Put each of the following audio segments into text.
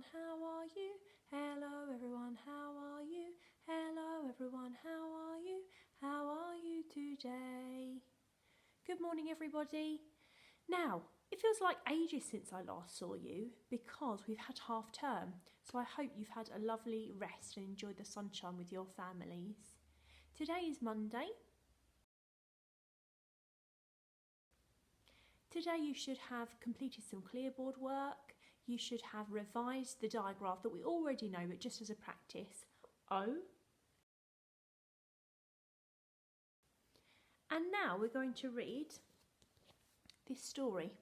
everyone, how are you? Hello everyone, how are you? Hello everyone, how are you? How are you today? Good morning everybody. Now, it feels like ages since I last saw you because we've had half term, so I hope you've had a lovely rest and enjoyed the sunshine with your families. Today is Monday. Today you should have completed some clearboard work. You should have revised the diagraph that we already know, but just as a practice. Oh. And now we're going to read this story,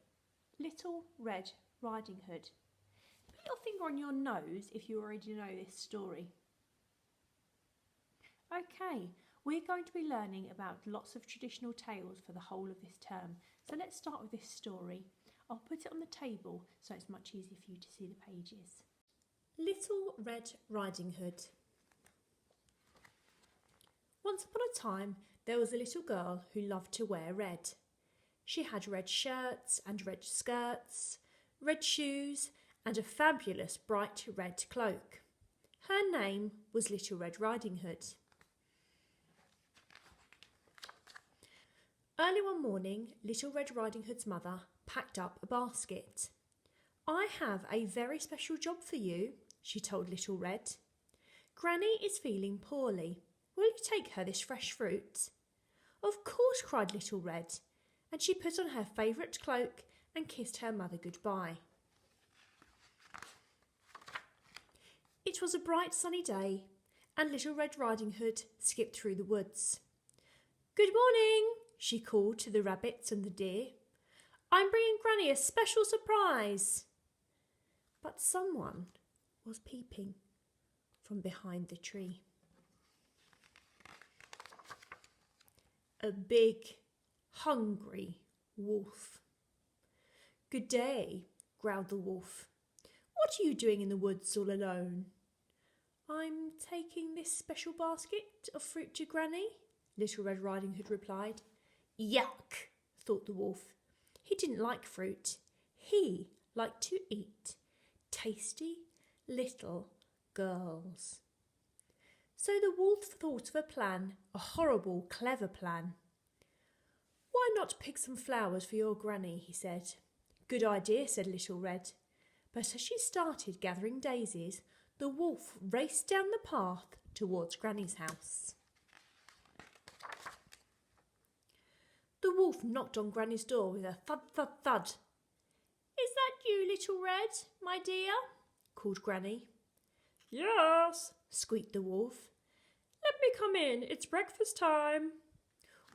Little Red Riding Hood. Put your finger on your nose if you already know this story. Okay, we're going to be learning about lots of traditional tales for the whole of this term. So let's start with this story. I'll put it on the table so it's much easier for you to see the pages. Little Red Riding Hood. Once upon a time, there was a little girl who loved to wear red. She had red shirts and red skirts, red shoes, and a fabulous bright red cloak. Her name was Little Red Riding Hood. Early one morning, Little Red Riding Hood's mother packed up a basket. "I have a very special job for you," she told Little Red. "Granny is feeling poorly. Will you take her this fresh fruit?" "Of course," cried Little Red, and she put on her favourite cloak and kissed her mother goodbye. It was a bright sunny day, and Little Red Riding Hood skipped through the woods. "Good morning," she called to the rabbits and the deer. "I'm bringing Granny a special surprise." But someone was peeping from behind the tree. A big, hungry wolf. "Good day," growled the wolf. "What are you doing in the woods all alone?" "I'm taking this special basket of fruit to Granny," Little Red Riding Hood replied. Yuck, thought the wolf. He didn't like fruit. He liked to eat tasty little girls. So the wolf thought of a plan, a horrible, clever plan. "Why not pick some flowers for your Granny?" he said. "Good idea," said Little Red. But as she started gathering daisies, the wolf raced down the path towards Granny's house. The wolf knocked on Granny's door with a thud, thud, thud. "Is that you, Little Red, my dear?" called Granny. "Yes," squeaked the wolf. "Let me come in, it's breakfast time."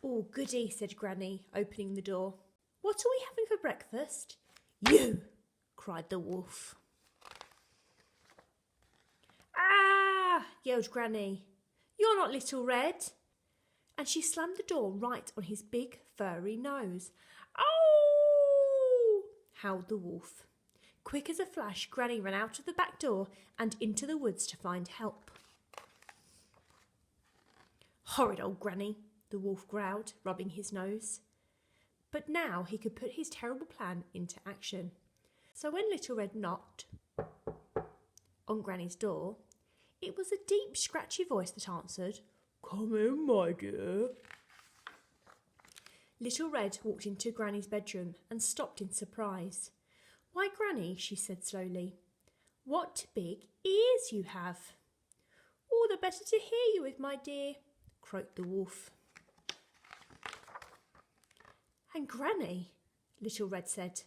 "Oh, goody," said Granny, opening the door. "What are we having for breakfast?" "You!" cried the wolf. "Ah!" yelled Granny. "You're not Little Red." And she slammed the door right on his big, furry nose. "Oh!" howled the wolf. Quick as a flash, Granny ran out of the back door and into the woods to find help. "Horrid old Granny," the wolf growled, rubbing his nose. But now he could put his terrible plan into action. So when Little Red knocked on Granny's door, it was a deep, scratchy voice that answered, "Come in, my dear." Little Red walked into Granny's bedroom and stopped in surprise. "Why, Granny," she said slowly, "what big ears you have." "All the better to hear you with, my dear," croaked the wolf. "And Granny," Little Red said,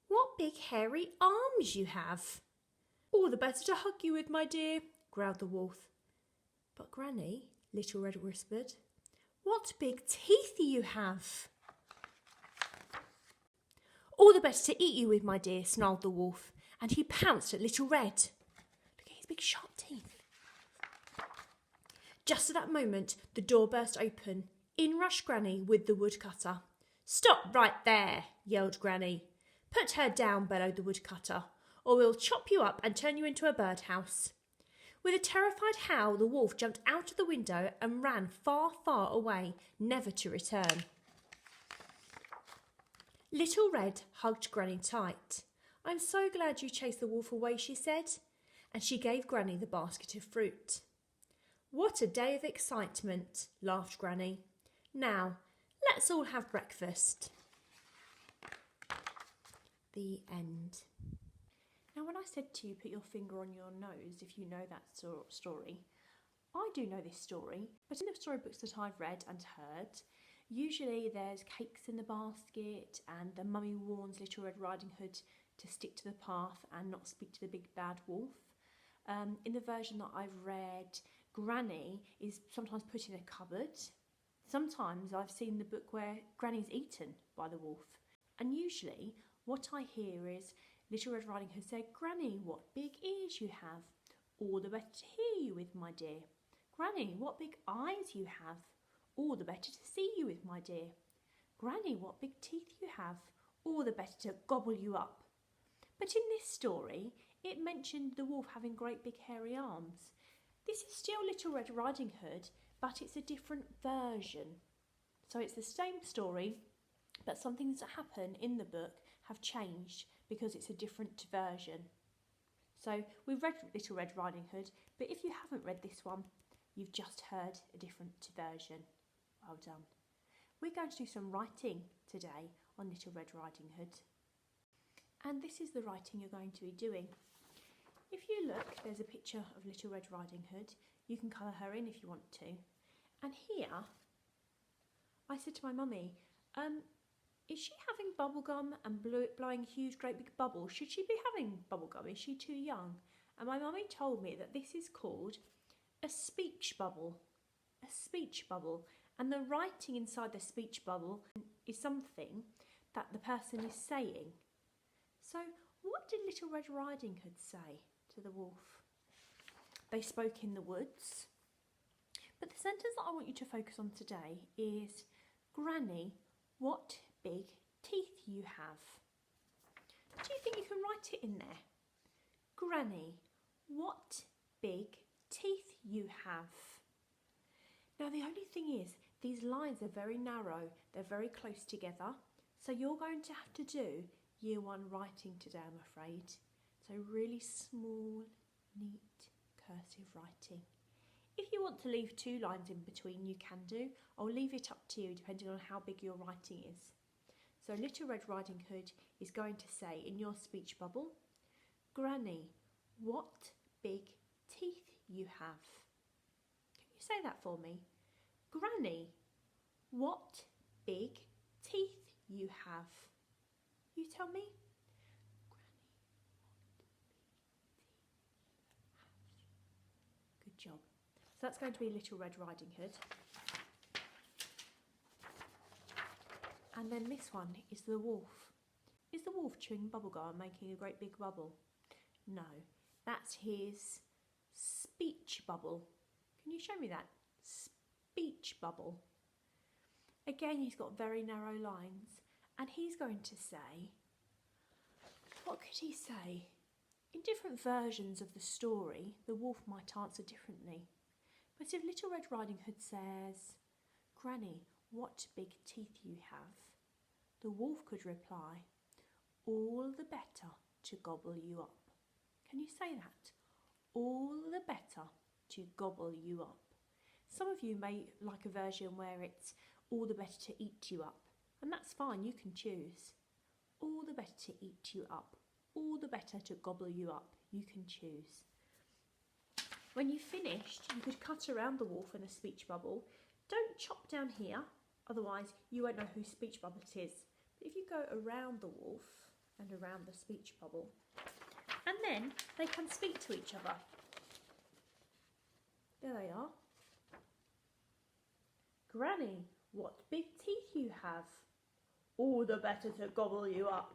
"what big hairy arms you have." "All the better to hug you with, my dear," growled the wolf. "But Granny," Little Red whispered, "what big teeth you have." "All the better to eat you with, my dear," snarled the wolf, and he pounced at Little Red. Look at his big sharp teeth. Just at that moment, the door burst open. In rushed Granny with the woodcutter. "Stop right there," yelled Granny. "Put her down," bellowed the woodcutter, "or we'll chop you up and turn you into a birdhouse." With a terrified howl, the wolf jumped out of the window and ran far, far away, never to return. Little Red hugged Granny tight. I'm so glad you chased the wolf away, she said, and she gave Granny the basket of fruit. What a day of excitement, laughed Granny. Now, let's all have breakfast. The end. Now, when I said to you put your finger on your nose if you know that story, I do know this story, but in the storybooks that I've read and heard, usually there's cakes in the basket and the mummy warns Little Red Riding Hood to stick to the path and not speak to the big bad wolf. In the version that I've read, Granny is sometimes put in a cupboard. Sometimes I've seen the book where Granny's eaten by the wolf. And usually what I hear is Little Red Riding Hood say, Granny, what big ears you have. All the better to hear you with, my dear. Granny, what big eyes you have. All the better to see you with, my dear. Granny, what big teeth you have. All the better to gobble you up. But in this story, it mentioned the wolf having great big hairy arms. This is still Little Red Riding Hood, but it's a different version. So it's the same story, but some things that happen in the book have changed because it's a different version. So we've read Little Red Riding Hood, but if you haven't read this one, you've just heard a different version. Well done. We're going to do some writing today on Little Red Riding Hood. And this is the writing you're going to be doing. If you look, there's a picture of Little Red Riding Hood. You can colour her in if you want to. And here, I said to my mummy, is she having bubblegum and blowing huge great big bubbles? Should she be having bubblegum? Is she too young? And my mummy told me that this is called a speech bubble. A speech bubble. And the writing inside the speech bubble is something that the person is saying. So what did Little Red Riding Hood say to the wolf? They spoke in the woods. But the sentence that I want you to focus on today is, Granny, what big teeth you have. Do you think you can write it in there? Granny, what big teeth you have. Now the only thing is, these lines are very narrow, they're very close together, so you're going to have to do Year 1 writing today, I'm afraid. So really small, neat, cursive writing. If you want to leave 2 lines in between, you can do. I'll leave it up to you depending on how big your writing is. So Little Red Riding Hood is going to say in your speech bubble, Granny, what big teeth you have. Can you say that for me? Granny, what big teeth you have. You tell me. Granny, what big teeth you have. Good job. So that's going to be Little Red Riding Hood. And then this one is the wolf. Is the wolf chewing bubblegum and making a great big bubble? No, that's his speech bubble. Can you show me that? Speech bubble. Again, he's got very narrow lines, and he's going to say, what could he say? In different versions of the story, the wolf might answer differently. But if Little Red Riding Hood says, Granny, what big teeth you have, the wolf could reply, all the better to gobble you up. Can you say that? All the better to gobble you up. Some of you may like a version where it's all the better to eat you up, and that's fine, you can choose. All the better to eat you up, all the better to gobble you up, you can choose. When you've finished, you could cut around the wolf in a speech bubble. Don't chop down here, otherwise you won't know whose speech bubble it is. But if you go around the wolf and around the speech bubble, and then they can speak to each other. There they are. Granny, what big teeth you have. All the better to gobble you up.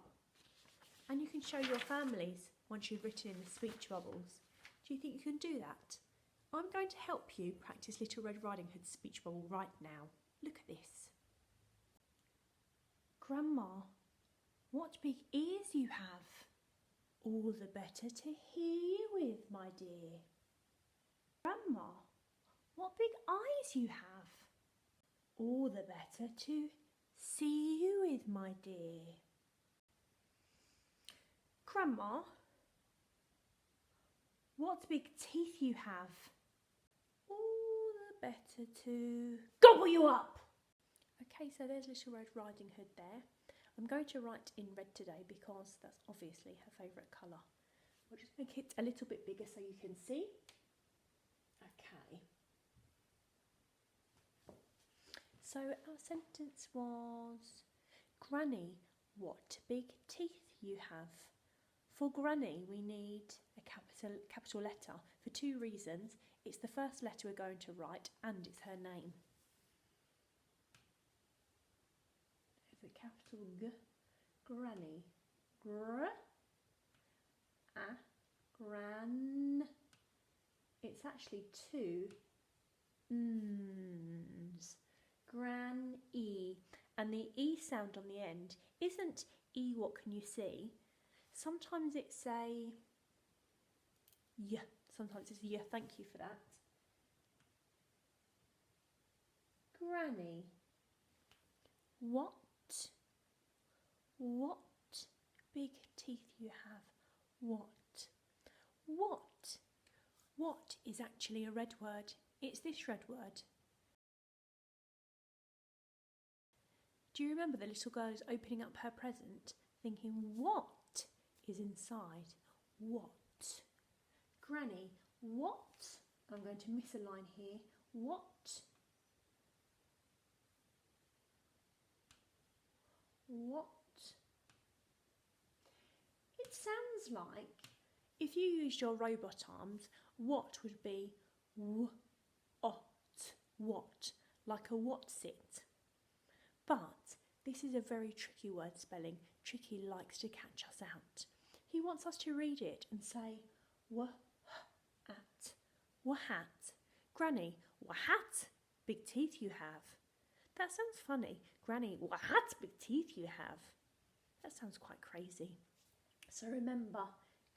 And you can show your families once you've written in the speech bubbles. Do you think you can do that? I'm going to help you practice Little Red Riding Hood's speech bubble right now. Look at this. Grandma, what big ears you have. All the better to hear you with, my dear. Grandma, what big eyes you have. All the better to see you with, my dear. Grandma, what big teeth you have. All the better to gobble you up. Okay, so there's Little Red Riding Hood there. I'm going to write in red today because that's obviously her favourite colour. I'll just make it a little bit bigger so you can see. Okay. So our sentence was, Granny, what big teeth you have. For Granny, we need a capital letter for two reasons. It's the first letter we're going to write and it's her name. There's a capital G, Granny. Gr, a, gran. It's actually two n's. Gran-e. And the E sound on the end isn't E, what can you see? Sometimes it's a Y. Sometimes it's Y. Thank you for that. Granny. What big teeth you have. What is actually a red word? It's this red word. Do you remember the little girl is opening up her present, thinking, what is inside? What? Granny, what? I'm going to miss a line here. What? What? It sounds like if you used your robot arms, what would be what, like a what's it. But this is a very tricky word spelling. Tricky likes to catch us out. He wants us to read it and say at. What-hat. Granny, what-hat big teeth you have. That sounds funny. Granny, what-hat big teeth you have. That sounds quite crazy. So remember,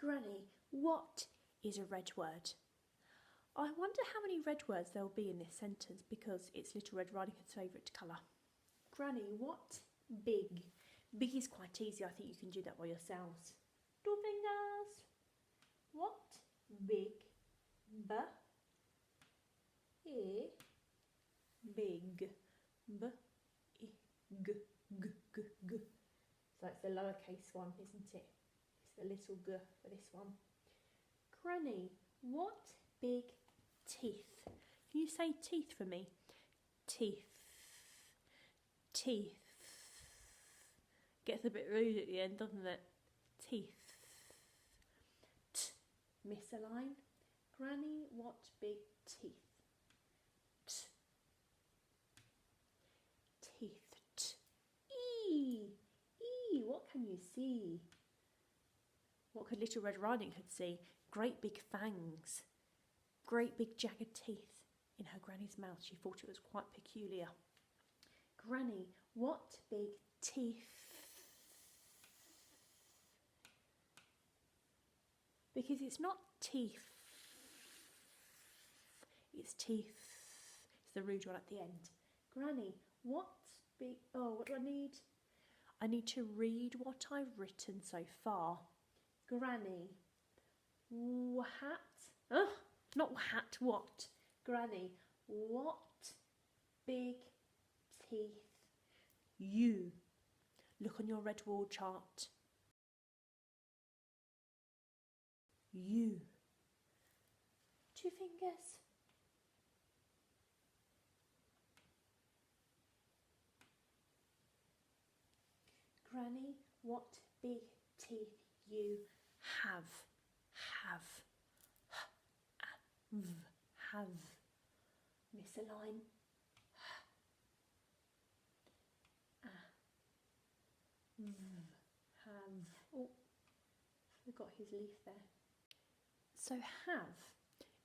Granny, what is a red word? I wonder how many red words there will be in this sentence because it's Little Red Riding Hood's favourite colour. Granny, what big? Big is quite easy. I think you can do that by yourselves. Two fingers. What big? B. E. Big. B. E. G. G. G. G. So it's the lowercase one, isn't it? It's the little g for this one. Granny, what big teeth? Can you say teeth for me? Teeth. Teeth. Gets a bit rude at the end, doesn't it? Teeth. T. Miss a line. Granny, what big teeth? T. Teeth. T. E. E. What can you see? What could Little Red Riding Hood see? Great big fangs. Great big jagged teeth in her granny's mouth. She thought it was quite peculiar. Granny, what big teeth? Because it's not teeth. It's teeth. It's the rude one at the end. Granny, what big... Oh, what do I need? I need to read what I've written so far. Granny, what? Oh, not hat, what? Granny, what big teeth you? Look on your red wall chart. You. Two fingers. Granny, what big teeth you have. Have. Have. Miss a line. Have. Oh, we got his leaf there. So have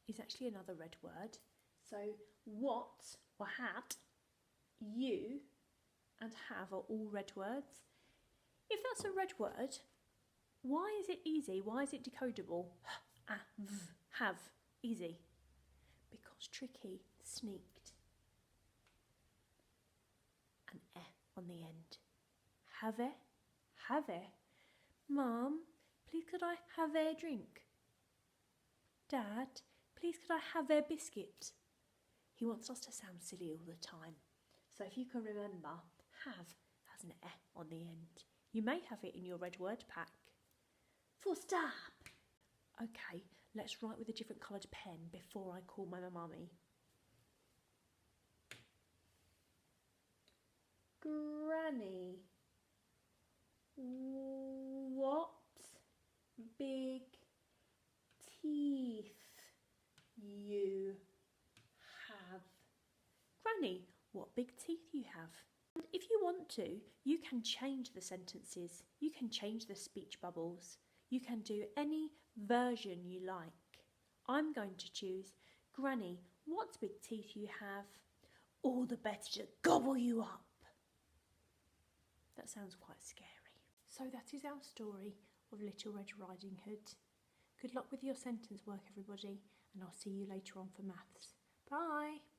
is actually another red word. So what or hat, you and have are all red words. If that's a red word, why is it easy? Why is it decodable? Have, easy. Because Tricky sneaked an on the end. Have. Mum, please could I have their drink? Dad, please could I have their biscuit? He wants us to sound silly all the time. So if you can remember, have has an E on the end. You may have it in your red word pack. Full stop. Okay, let's write with a different coloured pen before I call my mummy. Granny, what big teeth you have. Granny, what big teeth you have. And if you want to, you can change the sentences. You can change the speech bubbles. You can do any version you like. I'm going to choose, Granny, what big teeth you have. All the better to gobble you up. That sounds quite scary. So that is our story of Little Red Riding Hood. Good luck with your sentence work, everybody, and I'll see you later on for maths. Bye!